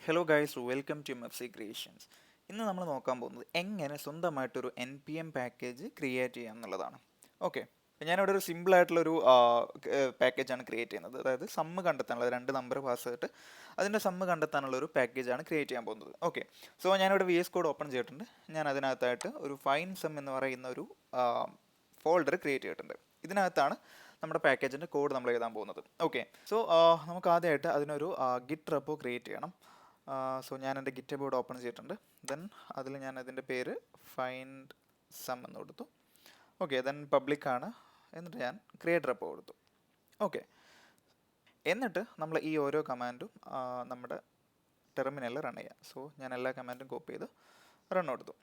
Hello guys, welcome to MFC creations. ഇന്ന് നമ്മൾ നോക്കാൻ പോകുന്നത് എങ്ങനെ സ്വന്തമായിട്ടൊരു NPM പാക്കേജ് ക്രിയേറ്റ് ചെയ്യാം എന്നുള്ളതാണ്. ഓക്കെ, ഞാനിവിടെ ഒരു സിമ്പിൾ ആയിട്ടുള്ളൊരു പാക്കേജാണ് ക്രിയേറ്റ് ചെയ്യുന്നത്. അതായത് സമ്മ് കണ്ടെത്താനുള്ള 2 നമ്പർ പാസ് ചെയ്തിട്ട് അതിൻ്റെ സമ്മ് കണ്ടെത്താനുള്ള ഒരു പാക്കേജാണ് ക്രിയേറ്റ് ചെയ്യാൻ പോകുന്നത്. ഓക്കെ, സോ ഞാനിവിടെ VS കോഡ് ഓപ്പൺ ചെയ്തിട്ടുണ്ട്. ഞാൻ അതിനകത്തായിട്ട് ഒരു ഫൈൻ സം എന്ന് പറയുന്ന ഒരു ഫോൾഡർ ക്രിയേറ്റ് ചെയ്തിട്ടുണ്ട്. ഇതിനകത്താണ് നമ്മുടെ പാക്കേജിൻ്റെ കോഡ് നമ്മൾ എഴുതാൻ പോകുന്നത്. ഓക്കെ, സോ നമുക്ക് ആദ്യമായിട്ട് അതിനൊരു ഗിറ്റ് റെപ്പോ ക്രിയേറ്റ് ചെയ്യണം. സോ ഞാൻ എൻ്റെ ഗിറ്റ് ബോർഡ് ഓപ്പൺ ചെയ്തിട്ടുണ്ട്. ദെൻ അതിൽ ഞാൻ അതിൻ്റെ പേര് ഫൈൻഡ് സം എന്ന് കൊടുത്തു. ഓക്കെ, ദെൻ പബ്ലിക്കാണ്. എന്നിട്ട് ഞാൻ ക്രിയേറ്റ് റെപ്പോ കൊടുത്തു. ഓക്കെ, എന്നിട്ട് നമ്മൾ ഈ ഓരോ കമാൻഡും നമ്മുടെ ടെർമിനലിൽ റൺ ചെയ്യാം. സോ ഞാൻ എല്ലാ കമാൻഡും കോപ്പി ചെയ്ത് റൺ കൊടുത്തു.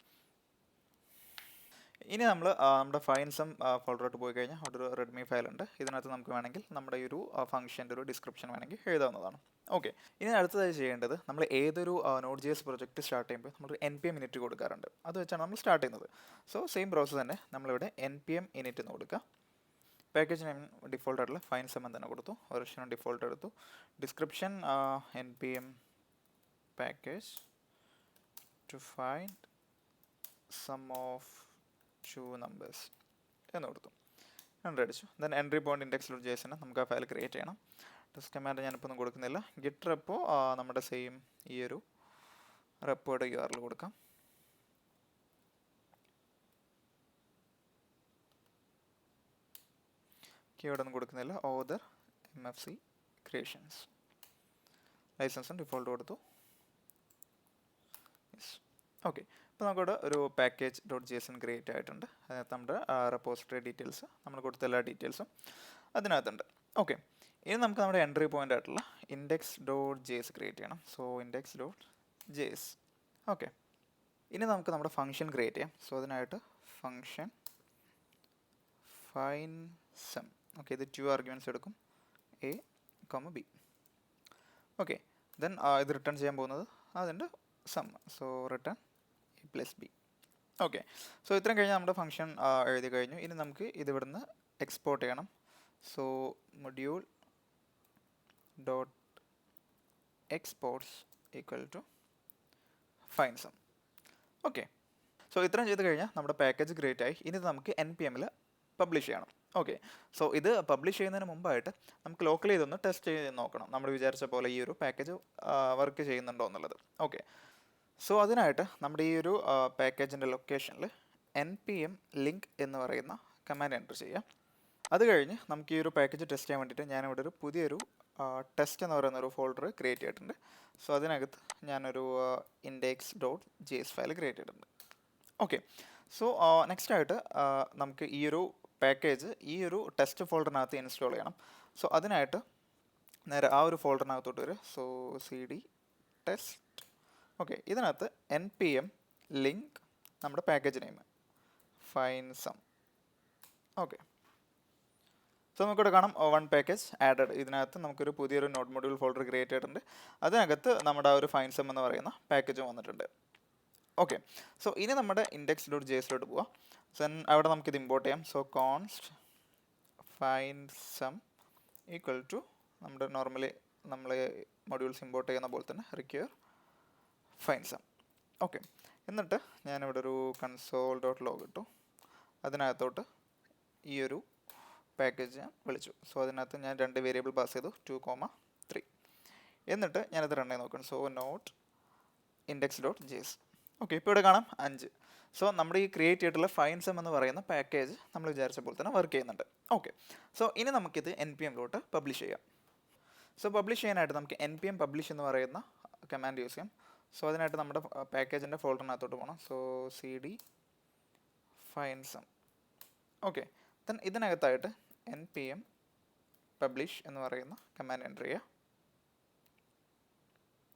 ഇനി നമ്മൾ നമ്മുടെ ഫൈൻ സം ഫോൾഡറോട്ട് പോയി കഴിഞ്ഞാൽ അവിടെ ഒരു റെഡ്മി ഫയൽ ഉണ്ട്. ഇതിനകത്ത് നമുക്ക് വേണമെങ്കിൽ നമ്മുടെ ഈ ഒരു ഫംഗ്ഷൻ്റെ ഒരു ഡിസ്ക്രിപ്ഷൻ വേണമെങ്കിൽ എഴുതാവുന്നതാണ്. ഓക്കെ, ഇനി അടുത്തതായി ചെയ്യേണ്ടത്, നമ്മൾ ഏതൊരു Node.js പ്രൊജക്റ്റ് സ്റ്റാർട്ട് ചെയ്യുമ്പോൾ നമ്മൾ npm init കൊടുക്കാറുണ്ട്. അത് വെച്ചാണ് നമ്മൾ സ്റ്റാർട്ട് ചെയ്യുന്നത്. സോ സെയിം പ്രോസസ്സ് തന്നെ നമ്മളിവിടെ npm init എന്ന് കൊടുക്കുക. പാക്കേജ് നെയിം ഡിഫോൾട്ട് ആയിട്ടുള്ള ഫൈൻ സം എന്ന് തന്നെ കൊടുത്തു. വെർഷൻ ഡിഫോൾട്ട് എടുത്തു. Description npm package to find sum of 2 numbers എന്ന് കൊടുത്തു. എൻ്റർ അടിച്ചു. ദെൻ എൻട്രി പോയിന്റ് index.js നമുക്ക് ആ ഫയൽ ക്രിയേറ്റ് ചെയ്യണം. ടെസ്റ്റ് കമാൻഡ് ഞാനിപ്പോൾ ഒന്നും കൊടുക്കുന്നില്ല. ഗിറ്റ് റെപ്പോ നമ്മുടെ സെയിം ഈ ഒരു റെപ്പോയുടെ URL കൊടുക്കാം. കീവേഡ് ഒന്നും കൊടുക്കുന്നില്ല. Author MFC creations. ലൈസൻസും ഡിഫോൾട്ട് കൊടുത്തു. ഓക്കെ, ഇപ്പോൾ നമുക്കിവിടെ ഒരു പാക്കേജ് .json ക്രിയേറ്റ് ആയിട്ടുണ്ട്. അതിനകത്ത് നമ്മുടെ റെപ്പോസിറ്ററി ഡീറ്റെയിൽസ്, നമ്മൾ കൊടുത്ത എല്ലാ ഡീറ്റെയിൽസും അതിനകത്തുണ്ട്. ഓക്കെ, ഇനി നമുക്ക് നമ്മുടെ എൻട്രി പോയിൻ്റ് ആയിട്ടുള്ള index.js ക്രിയേറ്റ് ചെയ്യണം. So index.js. ഓക്കെ, ഇനി നമുക്ക് നമ്മുടെ ഫംഗ്ഷൻ ക്രിയേറ്റ് ചെയ്യാം. സോ അതിനായിട്ട് ഫംഗ്ഷൻ ഫൈൻ സം. ഓക്കെ, ഇത് 2 ആർഗ്യുമെൻറ്റ്സ് എടുക്കും, A, B. ഓക്കെ, ദെൻ ഇത് റിട്ടേൺ ചെയ്യാൻ പോകുന്നത് അതിൻ്റെ sum. So return A+B. Okay, so ഇത്രയും കഴിഞ്ഞാൽ നമ്മുടെ ഫംഗ്ഷൻ എഴുതി കഴിഞ്ഞു. ഇനി നമുക്ക് ഇത് ഇവിടുന്ന് എക്സ്പോർട്ട് ചെയ്യണം. So module dot exports equal to find sum. Okay, so ഇത്രയും ചെയ്ത് കഴിഞ്ഞാൽ നമ്മുടെ പാക്കേജ് ക്രിയേറ്റ് ആയി. ഇനി ഇത് നമുക്ക് NPM പബ്ലിഷ് ചെയ്യണം. ഓക്കെ, സോ ഇത് പബ്ലിഷ് ചെയ്യുന്നതിന് മുമ്പായിട്ട് നമുക്ക് ലോക്കലി ഇതൊന്ന് ടെസ്റ്റ് ചെയ്ത് നോക്കണം, നമ്മൾ വിചാരിച്ച പോലെ ഈ ഒരു പാക്കേജ് വർക്ക് ചെയ്യുന്നുണ്ടോ എന്നുള്ളത്. ഓക്കെ, സോ അതിനായിട്ട് നമ്മുടെ ഈ ഒരു പാക്കേജിൻ്റെ ലൊക്കേഷനിൽ npm ലിങ്ക് എന്ന് പറയുന്ന കമാൻഡ് എൻ്റർ ചെയ്യാം. അത് കഴിഞ്ഞ് നമുക്ക് ഈ ഒരു പാക്കേജ് ടെസ്റ്റ് ചെയ്യാൻ വേണ്ടിയിട്ട് ഞാനിവിടെ ഒരു പുതിയൊരു ടെസ്റ്റ് എന്ന് പറയുന്ന ഒരു ഫോൾഡർ ക്രിയേറ്റ് ചെയ്തിട്ടുണ്ട്. സോ അതിനകത്ത് ഞാനൊരു index.js ഫയൽ ക്രിയേറ്റ് ചെയ്തിട്ടുണ്ട്. ഓക്കെ, സോ നെക്സ്റ്റ് ആയിട്ട് നമുക്ക് ഈ ഒരു പാക്കേജ് ഈ ഒരു ടെസ്റ്റ് ഫോൾഡറിനകത്ത് ഇൻസ്റ്റാൾ ചെയ്യണം. സോ അതിനായിട്ട് നേരെ ആ ഒരു ഫോൾഡറിനകത്തോട്ട് വരിക. So cd test. ഓക്കെ, ഇതിനകത്ത് npm ലിങ്ക് നമ്മുടെ package name find sum. Okay, so നമുക്കിവിടെ കാണാം 1 പാക്കേജ് ആഡഡ്. ഇതിനകത്ത് നമുക്കൊരു പുതിയൊരു നോഡ് മൊഡ്യൂൾ ഫോൾഡർ ക്രിയേറ്റ് ചെയ്തിട്ടുണ്ട്. അതിനകത്ത് നമ്മുടെ ആ ഒരു ഫൈൻ സം എന്ന് പറയുന്ന പാക്കേജും വന്നിട്ടുണ്ട്. ഓക്കെ, സോ ഇനി നമ്മുടെ index.jsലോട്ട് പോവാം. സോ അവിടെ നമുക്കിത് ഇമ്പോർട്ട് ചെയ്യാം. So const find sum equal to നമ്മുടെ നോർമലി നമ്മൾ മൊഡ്യൂൾസ് ഇമ്പോർട്ട് ചെയ്യുന്ന പോലെ തന്നെ റിക്വയർ ഫൈൻ സം. ഓക്കെ, എന്നിട്ട് ഞാനിവിടെ ഒരു console.log ഇട്ടു. അതിനകത്തോട്ട് ഈ ഒരു പാക്കേജ് ഞാൻ വിളിച്ചു. സോ അതിനകത്ത് ഞാൻ 2 വേരിയബിൾ പാസ് ചെയ്തു, 2,3. എന്നിട്ട് ഞാനത് റൺ ചെയ്ത് നോക്കണം. So not index.js. ഓക്കെ, ഇപ്പോൾ ഇവിടെ കാണാം 5. സോ നമ്മുടെ ഈ ക്രിയേറ്റ് ചെയ്തിട്ടുള്ള ഫൈൻ സം എന്ന് പറയുന്ന പാക്കേജ് നമ്മൾ വിചാരിച്ച പോലെ തന്നെ വർക്ക് ചെയ്യുന്നുണ്ട്. ഓക്കെ, സോ ഇനി നമുക്കിത് npmലോട്ട് പബ്ലിഷ് ചെയ്യാം. സോ പബ്ലിഷ് ചെയ്യാനായിട്ട് നമുക്ക് npm പബ്ലിഷ് എന്ന് പറയുന്ന കമാൻഡ് യൂസ് ചെയ്യാം. സോ അതിനായിട്ട് നമ്മുടെ പാക്കേജിൻ്റെ ഫോൾഡറിനകത്തോട്ട് പോകണം. So cd fine sum. Okay, then ഇതിനകത്തായിട്ട് npm പബ്ലിഷ് എന്ന് പറയുന്ന കമാൻഡ് എൻ്റർ ചെയ്യുക.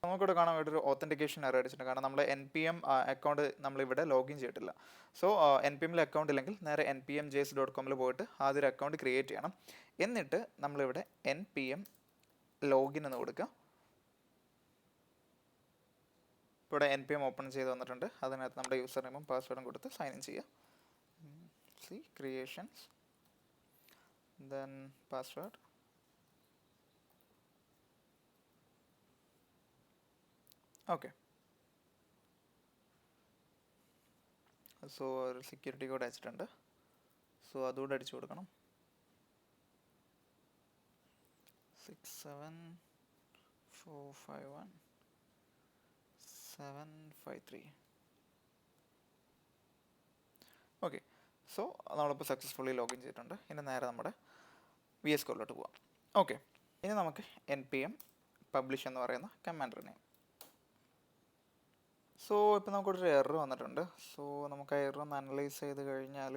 നമുക്കിവിടെ കാണാൻ വേണ്ടി ഒരു ഓത്തൻറ്റിക്കേഷൻ എറർ അടിച്ചിട്ടുണ്ട്. കാരണം നമ്മൾ npm അക്കൗണ്ട് നമ്മളിവിടെ ലോഗിൻ ചെയ്തിട്ടില്ല. സോ npmൽ അക്കൗണ്ട് ഇല്ലെങ്കിൽ നേരെ npmjs.com പോയിട്ട് ആദ്യം ഒരു അക്കൗണ്ട് ക്രിയേറ്റ് ചെയ്യണം. എന്നിട്ട് നമ്മളിവിടെ npm ലോഗിൻ എന്ന് കൊടുക്കുക. ഇവിടെ npm ഓപ്പൺ ചെയ്ത് വന്നിട്ടുണ്ട്. അതിനകത്ത് നമ്മുടെ യൂസർ നെയിമും പാസ്വേഡും കൊടുത്ത് സൈൻ ഇൻ ചെയ്യുക. Creations then password. Okay, so ഒരു സെക്യൂരിറ്റി കോഡ് അയച്ചിട്ടുണ്ട്. സോ അതുകൂടെ അടിച്ചു കൊടുക്കണം. 67451 753. ഓക്കെ, സോ നമ്മളിപ്പോൾ സക്സസ്ഫുള്ളി ലോഗിൻ ചെയ്തിട്ടുണ്ട്. ഇനി നേരെ നമ്മുടെ VS Codeലോട്ട് പോവാം. ഓക്കെ, ഇനി നമുക്ക് npm publish എന്ന് പറയുന്ന കമാൻഡ് നെയിം. സോ ഇപ്പോൾ നമുക്കൊരു എറർ വന്നിട്ടുണ്ട്. സോ നമുക്ക് ആ എറർ ഒന്ന് അനലൈസ് ചെയ്ത് കഴിഞ്ഞാൽ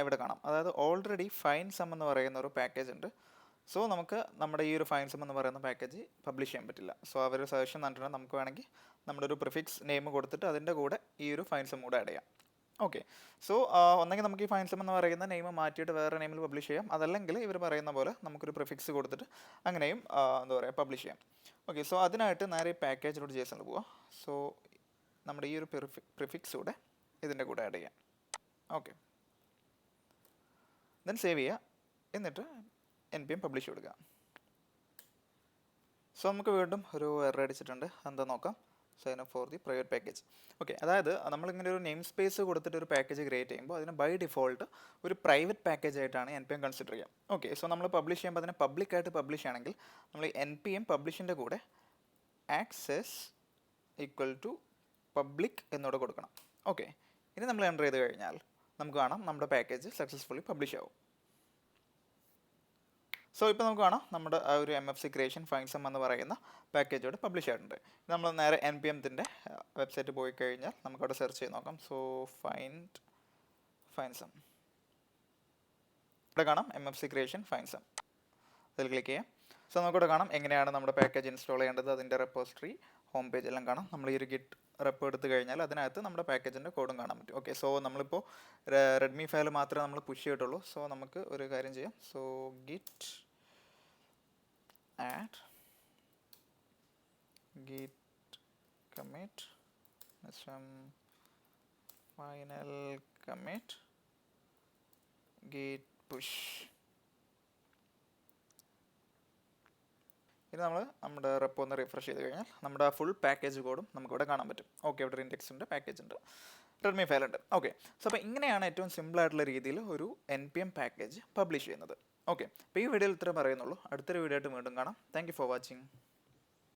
ഇവിടെ കാണാം. അതായത് ഓൾറെഡി ഫൈൻസം എന്ന് പറയുന്ന ഒരു പാക്കേജ് ഉണ്ട്. സോ നമുക്ക് നമ്മുടെ ഈ ഒരു ഫൈൻസം എന്ന് പറയുന്ന പാക്കേജ് പബ്ലിഷ് ചെയ്യാൻ പറ്റില്ല. സോ അവർ സജഷൻ തന്നിട്ടുണ്ട് നമുക്ക് വേണമെങ്കിൽ നമ്മുടെ ഒരു പ്രിഫിക്സ് നെയിം കൊടുത്തിട്ട് അതിൻ്റെ കൂടെ ഈ ഒരു ഫൈൻസം കൂടെ ആഡ് ചെയ്യാം. ഓക്കെ, സോ ഒന്നെങ്കിൽ നമുക്ക് ഈ ഫൈൻസം എന്ന് പറയുന്ന നെയിം മാറ്റിയിട്ട് വേറെ നെയിമിൽ പബ്ലിഷ് ചെയ്യാം. അതല്ലെങ്കിൽ ഇവർ പറയുന്ന പോലെ നമുക്കൊരു പ്രിഫിക്സ് കൊടുത്തിട്ട് അങ്ങനെയും എന്താ പറയുക പബ്ലിഷ് ചെയ്യാം. ഓക്കെ, സോ അതിനായിട്ട് നേരെ ഈ പാക്കേജിലോട്ട് JSON പോവാം. സോ നമ്മുടെ ഈ ഒരു പ്രിഫിക്സ് കൂടെ ഇതിൻ്റെ കൂടെ ആഡ് ചെയ്യാം. ഓക്കെ, ദെൻ സേവ് ചെയ്യുക. എന്നിട്ട് npm പബ്ലിഷ് കൊടുക്കുക. സോ നമുക്ക് വീണ്ടും ഒരു എറർ അടിച്ചിട്ടുണ്ട്. എന്താ നോക്കാം. Sign up for the private package. Okay, അതായത് നമ്മളിങ്ങനെ ഒരു നെയിം സ്പേസ് കൊടുത്തിട്ട് ഒരു പാക്കേജ് ക്രിയേറ്റ് ചെയ്യുമ്പോൾ അതിന് ബൈ ഡിഫോൾട്ട് ഒരു പ്രൈവറ്റ് പാക്കേജ് ആയിട്ടാണ് npm കൺസിഡർ ചെയ്യുക. ഓക്കെ, സോ നമ്മൾ പബ്ലിഷ് ചെയ്യുമ്പോൾ അതിനെ പബ്ലിക്കായിട്ട് പബ്ലിഷ് ആണെങ്കിൽ നമ്മൾ npm പബ്ലിഷിൻ്റെ കൂടെ ആക്സസ് ഈക്വൽ ടു പബ്ലിക് എന്നോട് കൊടുക്കണം. ഓക്കെ, ഇനി നമ്മൾ എൻ്റർ ചെയ്ത് കഴിഞ്ഞാൽ നമുക്ക് കാണാം നമ്മുടെ പാക്കേജ് സക്സസ്ഫുള്ളി പബ്ലിഷ് ആവും. സോ ഇപ്പോൾ നമുക്ക് കാണാം നമ്മുടെ ആ ഒരു MFC ക്രിയേഷൻ ഫൈൻസം എന്ന് പറയുന്ന പാക്കേജോട് പബ്ലിഷ് ആയിട്ടുണ്ട്. നമ്മൾ നേരെ npmത്തിൻ്റെ വെബ്സൈറ്റ് പോയി കഴിഞ്ഞാൽ നമുക്കവിടെ സെർച്ച് ചെയ്ത് നോക്കാം. സോ ഫൈൻസം ഇവിടെ കാണാം, MFC ക്രിയേഷൻ ഫൈൻസം. അതിൽ ക്ലിക്ക് ചെയ്യാം. സോ നമുക്കിവിടെ കാണാം എങ്ങനെയാണ് നമ്മുടെ പാക്കേജ് ഇൻസ്റ്റാൾ ചെയ്യേണ്ടത്, അതിൻ്റെ റെപ്പോസിറ്ററി, ഹോം പേജ് എല്ലാം കാണാം. നമ്മൾ ഈ ഒരു ഗിറ്റ് റെപ്പ് എടുത്ത് കഴിഞ്ഞാൽ അതിനകത്ത് നമ്മുടെ പാക്കേജിൻ്റെ കോഡും കാണാൻ പറ്റും. ഓക്കെ, സോ നമ്മളിപ്പോൾ റെഡ്മി ഫയൽ മാത്രമേ നമ്മൾ പുഷ് ചെയ്തിട്ടുള്ളൂ. സോ നമുക്ക് ഒരു കാര്യം ചെയ്യാം. So git add git commit final commit git push. ഇനി നമ്മൾ നമ്മുടെ റെപ്പ് ഒന്ന് റിഫ്രഷ് ചെയ്ത് കഴിഞ്ഞാൽ നമ്മുടെ ആ ഫുൾ പാക്കേജ് കോഡും നമുക്കിവിടെ കാണാൻ പറ്റും. ഓക്കെ, ഇവിടെ ഇൻഡെക്സ് ഉണ്ട്, പാക്കേജ് ഉണ്ട്, റെഡ്മി ഫയൽ ഉണ്ട്. ഓക്കെ, സോ അപ്പോൾ ഇങ്ങനെയാണ് ഏറ്റവും സിമ്പിൾ ആയിട്ടുള്ള രീതിയിൽ ഒരു npm പാക്കേജ് പബ്ലിഷ് ചെയ്യുന്നത്. ഓക്കെ, അപ്പോൾ ഈ വീഡിയോയിൽ ഇത്രയും പറയുന്നുള്ളൂ. അടുത്തൊരു വീഡിയോ ആയിട്ട് വീണ്ടും കാണാം. Thank you for watching.